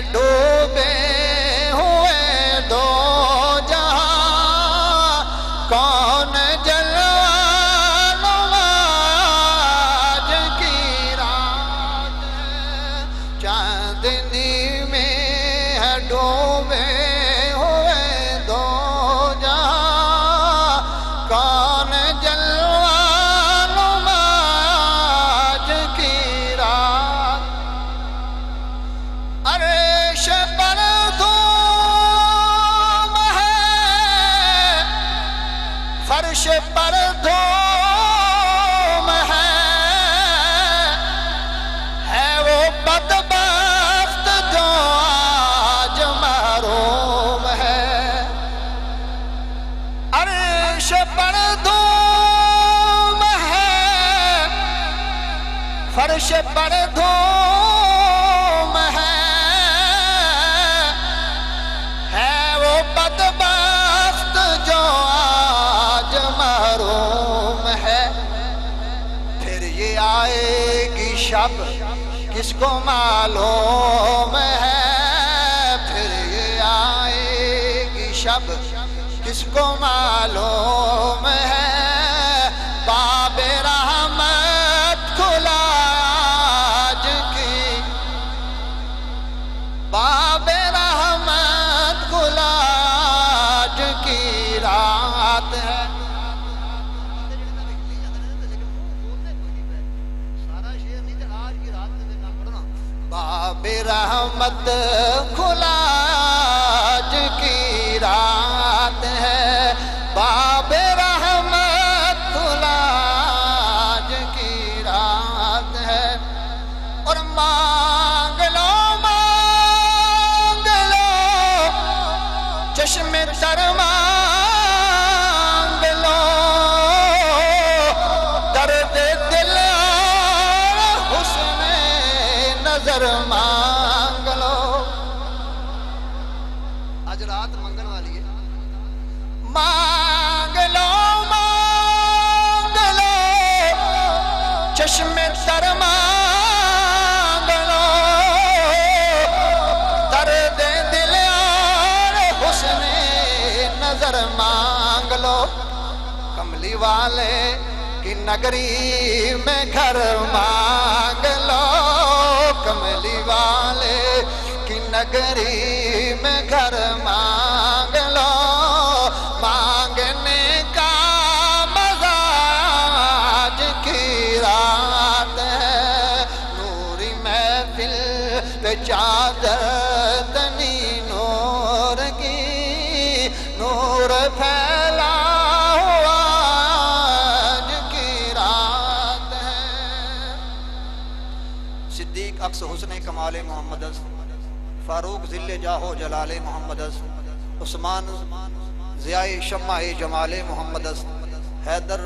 डूबे हुए दो जहां, कौन जलवानुमाज की रात चांदनी में है डूबे हुए दो जहां, कौन जलवानुमाज की रात। अर्श पर धूम है, फर्श पर धूम है वो बदबख्त जो आज महरूम है। अर्श पर धूम है, फर्श पर धूम है वो बदबख्त जो आज महरूम है। फिर ये आएगी शब किसको मालूम है, फिर ये आएगी शब किसको मालूम है। बाबे रहमत खुला आज की, बाबे रहमत खुला आज की रात है। बाबे रहमत खुला आज की रात है, बाबे रहमत खुला आज की रात है। और मांग लो चश्मे तर मांग लो, दर्द दिल हुस्न नजर मांग लो। आज रात मंगल वाली है। मांग लो चश्मे तर मांग लो, दर्द दिल हुस्न नजर मांग लो। कमली वाले की नगरी में घर मांग लो, कमली वाले की नगरी में घर मांग लो। मांगने का मजा आज की रात है। नूरी महफिल पे चादर तनी नूर की, नूर फैला हुआ आज की रात है। सिद्दीक अक्स हुस्न कमाले मोहम्मद, फारूक जिल्ले जाहो जलाले मोहम्मद, उस्मान ज़ियाए शम्माए जमाले मोहम्मद, हैदर